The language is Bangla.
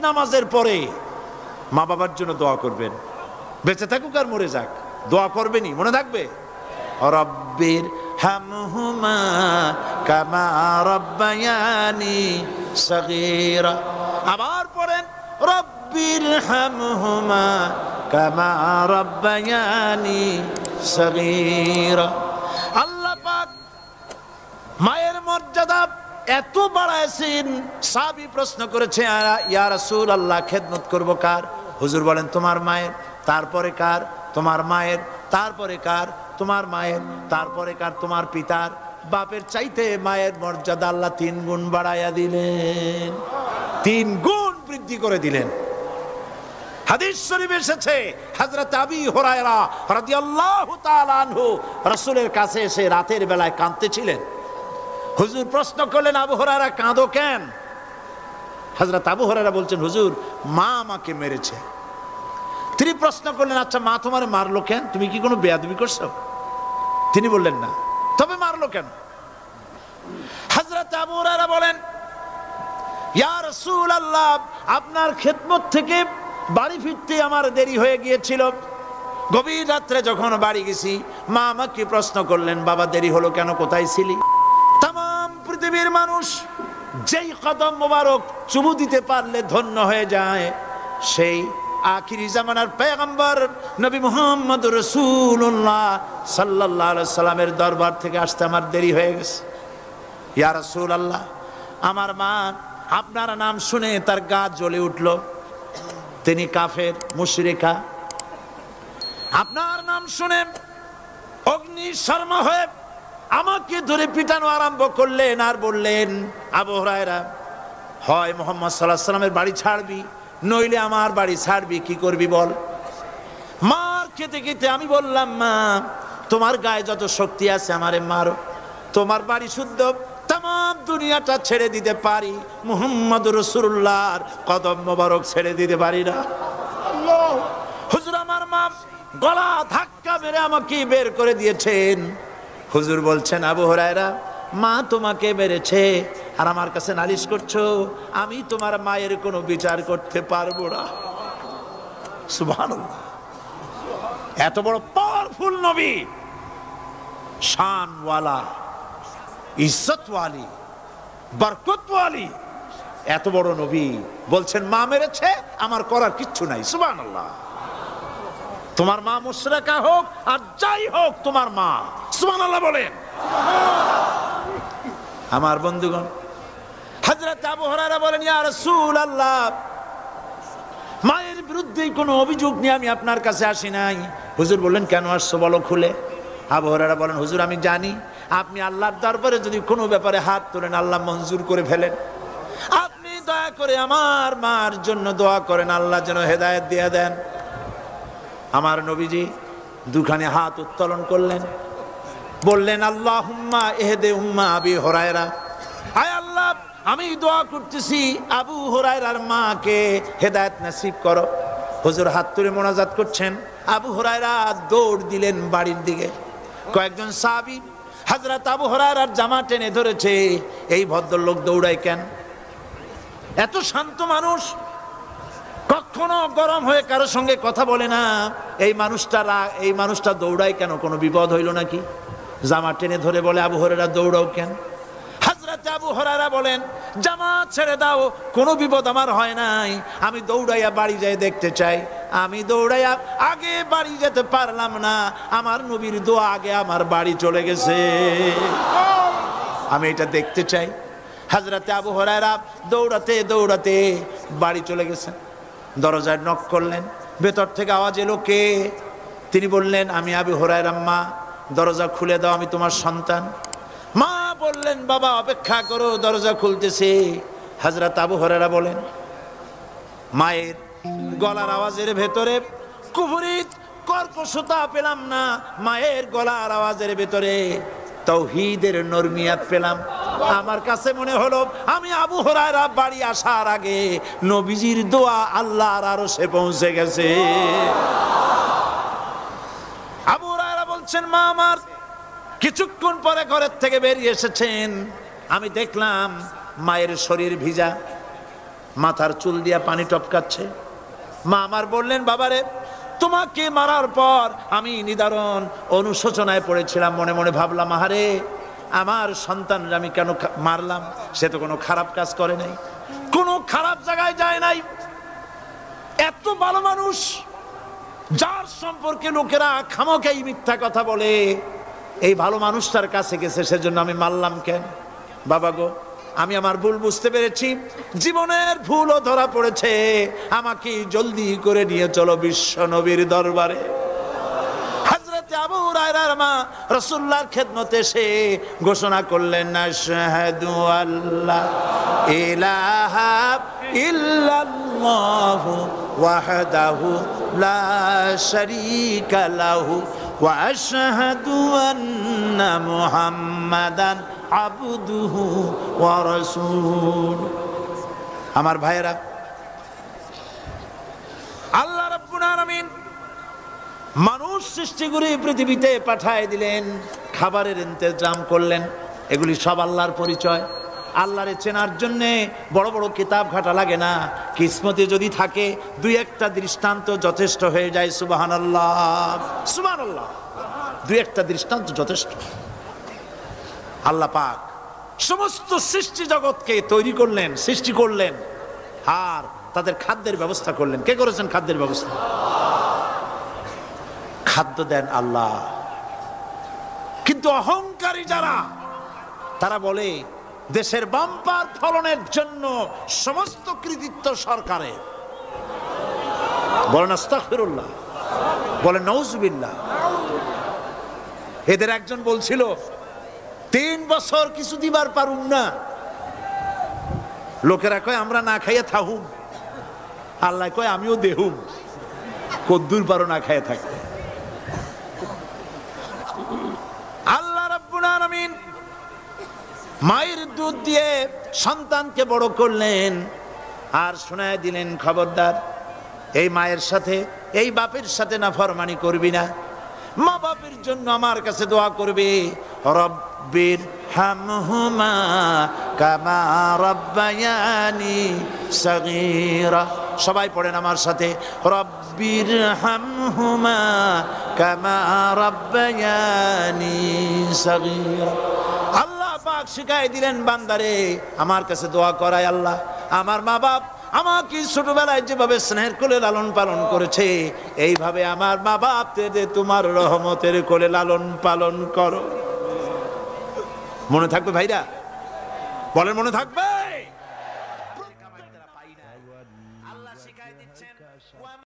নামাজের পরে মা বাবার জন্য দোয়া করবেন, বেঁচে থাকুক আর মরে যাক, দোয়া করবেনই, মনে থাকবে। রব্বির হামহুমা কামা রাব্বায়ানি সগীরা। আবার পড়েন রব্বির হামহুমা কামা রাব্বায়ানি সগীরা। আল্লাহ পাক মায়ের মর্যাদা এত বাড়াইছেন, সাহাবী প্রশ্ন করেছে ইয়া রাসূলুল্লাহ খেদমত করব কার? হুজুর বলেন তোমার মায়ের, তারপরে কার? তোমার মায়ের, তারপরে কার? তোমার মায়ের, তারপরে কার? তোমার পিতার। বাপের চাইতে মায়ের মর্যাদা আল্লাহ 3 গুণ বাড়াইয়া দিলেন, 3 গুণ বৃদ্ধি করে দিলেন। হাদিস শরীফে এসেছে হযরত আবী হুরায়রা রাদিয়াল্লাহু তাআলা আনহু রাসূলের কাছে এসে রাতের বেলায় কাঁদতেছিলেন। হুজুর প্রশ্ন করলেন আবু হুরায়রা কাঁদো কেন? হযরত আবু হুরায়রা বলছেন হুজুর মা আমাকে মেরেছে। তিনি প্রশ্ন করলেন আচ্ছা মা তোমার মারলো কেন? তুমি কি কোনো বেয়াদবি করছো? তিনি বললেন না। তবে মারলো কেন? হযরত আবু হুরায়রা বলেন ইয়া রাসূলুল্লাহ আপনার খেদমত থেকে বাড়ি ফিরতে আমার দেরি হয়ে গিয়েছিল। গভীর রাত্রে যখন বাড়ি গেছি মা আমাকে প্রশ্ন করলেন বাবা দেরি হলো কেন, কোথায় ছিলি? তাম পৃথিবীর মানুষ যেই কদম মোবারক চুমু দিতে পারলে ধন্য হয়ে যায়, সেই আখিরি জামানার পয়গম্বর নবী মুহাম্মদ রাসূলুল্লাহ সাল্লাল্লাহু আলাইহি সাল্লামের দরবার থেকে আসতে আমার দেরি হয়ে গেছে। ইয়া রাসূলুল্লাহ আমার মা আপনার নাম শুনে তার গা জ্বলে উঠল, তিনি কাফের মুশরিকা। আপনার নাম শুনে অগ্নি শর্মা হয়ে আমাকে ধরে পিটানো আরম্ভ করলেন আর বললেন আবু হুরায়রা হয় মুহাম্মদ সাল্লাল্লাহু আলাইহি সাল্লামের বাড়ি ছাড়বি নইলে আমার বাড়ি ছাড়বি, কি করবি বল। মার খেতে খেতে আমি বললাম মা তোমার গায়ে যত শক্তি আছে আমারে মারো, তোমার বাড়ি শুদ্ধ তাম দুনিয়াটা ছেড়ে দিতে পারি, মুহাম্মদ রাসূলুল্লাহর কদম মোবারক ছেড়ে দিতে পারি না। হুজুর আমার মা গলা ধাক্কা মেরে আমাকে বের করে দিয়েছেন। হুজুর বলছেন আবু হুরায়রা মা তোমাকে মেরেছে আর আমার কাছে নালিশ করছো, আমি তোমার মায়ের কোনো বিচার করতে পারবো না। সুবহানাল্লাহ, এত বড় পাওয়ারফুল নবী, শানওয়ালা, ইজ্জতওয়ালি, বরকতওয়ালি, এত বড় নবী বলছেন মা মেরেছে আমার করার কিচ্ছু নাই। সুবহানাল্লাহ, তোমার মা মুশরিকা হোক আর যাই হোক তোমার মা। সুবহানাল্লাহ বলেন। আমার বন্ধুগণ হযরত আবু হুরায়রা বলেন ইয়া রাসূলুল্লাহ মায়ের বিরুদ্ধে কোনো অভিযোগ নিয়ে আমি আপনার কাছে আসি নাই। হুজুর বললেন কেন আসছো বলো খুলে। আবু হুরায়রা বলেন হুজুর আমি জানি আপনি আল্লাহর দরবারে যদি কোনো ব্যাপারে হাত তোলেন আল্লাহ মঞ্জুর করে ফেলেন, আপনি দয়া করে আমার মার জন্য দোয়া করেন আল্লাহ যেন হেদায়েত দিয়ে দেন। আমার নবীজি দুখানে হাত উত্তোলন করলেন, বললেন আল্লাহুম্মা ইহদি উম্মা আবি হুরায়রা, আয় আল্লাহ আমি দোয়া করতেছি আবু হুরায়রার মাকে হেদায়েত নসিব করো। হুজুর হাত তুলে মোনাজাত করছেন, আবু হুরায়রা দৌড় দিলেন বাড়ির দিকে। কয়েকজন সাহাবী হযরত আবু হুরায়রার জামা টেনে ধরেছে, এই ভদ্রলোক দৌড়ায় কেন? এত শান্ত মানুষ, কখনো গরম হয়ে কারোর সঙ্গে কথা বলে না, এই মানুষটা দৌড়ায় কেন? কোনো বিপদ হইল নাকি? জামা টেনে ধরে বলে আবু হুরায়রা দৌড়াও কেন? হযরত আবু হুরায়রা বলেন জামা ছেড়ে দাও, কোনো বিপদ আমার হয় নাই, আমি দৌড়াইয়া বাড়ি যাই দেখতে চাই। আমি দৌড়াইয়া আগে বাড়ি যেতে পারলাম না, আমার নবীর দোয়া আগে আমার বাড়ি চলে গেছে, আমি এটা দেখতে চাই। হযরত আবু হুরায়রা দৌড়াতে দৌড়াতে বাড়ি চলে গেছেন। দরজায় নক করলেন, ভেতর থেকে আওয়াজ এলো কে? তিনি বললেন আমি আবু হুরায়রা, মা দরজা খুলে দাও, আমি তোমার সন্তান। মা বললেন বাবা অপেক্ষা করো, দরজা খুলতেছে। হযরত আবু হুরায়রা বলেন মায়ের গলার আওয়াজের ভেতরে কুফরিত কর্কশতা পেলাম না, মায়ের গলার আওয়াজের ভেতরে তাওহীদের নরমিয়াত পেলাম। আমার কাছে মনে হলো আমি আবু হুরায়রা বাড়ি আসার আগে নবীজির দোয়া আল্লাহর আরশে পৌঁছে গেছে। আবু হুরায়রা বলছেন মা আমার কিছুক্ষণ পরে ঘরের থেকে বেরিয়ে এসেছেন, আমি দেখলাম মায়ের শরীর ভিজা, মাথার চুল দিয়া পানি টপকাচ্ছে। মা আমার বললেন, বাবারে তোমাকে মারার পর আমি নিদারুণ অনুশোচনায় পড়েছিলাম, মনে মনে ভাবলাম, আহারে আমার সন্তানরা আমি কেন মারলাম? সে তো কোনো খারাপ কাজ করে নাই, কোনো খারাপ জায়গায় যায় নাই, এত ভালো মানুষ যার সম্পর্কে লোকেরা খামোখাই মিথ্যা কথা বলে, এই ভালো মানুষটার কাছে গেছে, সেজন্য আমি মারলাম কেন? বাবা গো, আমি আমার ভুল বুঝতে পেরেছি, জীবনের ভুলও ধরা পড়েছে, আমাকে জলদি করে নিয়ে চলো বিশ্ব নবীর দরবারে। হযরত আবু হুরায়রার মা রাসূলুল্লাহর খেদমতে এসে ঘোষণা করলেন, আশহাদু আল্লা ইলাহা ইল্লাল্লাহু ওয়াহদাহু লা শারীকা লাহু ওয়া আশহাদু আন্না মুহাম্মাদান আবদুহু ওয়া রাসূলুহু। আমার ভাইয়েরা, আল্লাহ রাব্বুল আলামিন মানুষ সৃষ্টি করে পৃথিবীতে পাঠায় দিলেন, খাবারের ইন্তজাম করলেন, এগুলি সব আল্লাহর পরিচয়। আল্লাহরে চেনার জন্যে বড় বড় কিতাব ঘাটা লাগে না, কিসমতে যদি থাকে দুই একটা দৃষ্টান্ত যথেষ্ট হয়ে যায়। সুবহানাল্লাহ, সুবহানাল্লাহ, দুই একটা দৃষ্টান্ত যথেষ্ট। আল্লাহ পাক সমস্ত সৃষ্টি জগৎকে তৈরি করলেন, সৃষ্টি করলেন, আর তাদের খাদ্যের ব্যবস্থা করলেন। কে করেছেন খাদ্যের ব্যবস্থা? খাদ্য দেন আল্লাহ। কিন্তু অহংকারী যারা, তারা বলে দেশের বাম্পার ফলনের জন্য সমস্ত কৃতিত্ব সরকারের। বলেন আস্তাগফিরুল্লাহ, বলেন নাউজুবিল্লাহ। এদের একজন বলছিল, 3 বছর কিছু দিবার পারুম না। লোকেরা কয় আমরা না খাইয়া থাহুম, আল্লাহ কয় আমিও দেহুম, কদ্দুর পারো না খাইয়া থাকতে। আল্লাহ রাব্বুল আলামিন মায়ের দুধ দিয়ে সন্তানকে বড় করলেন, আর শোনায় দিলেন, খবরদার এই মায়ের সাথে, এই বাপের সাথে নাফরমানি করবি না। মা বাপের জন্য আমার কাছে দোয়া করবে, রব্বির হামহুমা কামা রাব্বায়ানি সাগীরা। সবাই পড়েন আমার সাথে, রব্বির হামহুমা কামা রাব্বায়ানি সাগীরা। আল্লাহ পাক শিখাই দিলেন, বান্দারে আমার কাছে দোয়া করায়, আল্লাহ আমার মা বাপ আমাকে ছোটবেলায় যেভাবে স্নেহের কোলে লালন পালন করেছে, এইভাবে আমার মা বাপদের তোমার রহমতের কোলে লালন পালন করো। মনে থাকবে ভাইরা? বলেন মনে থাকবে?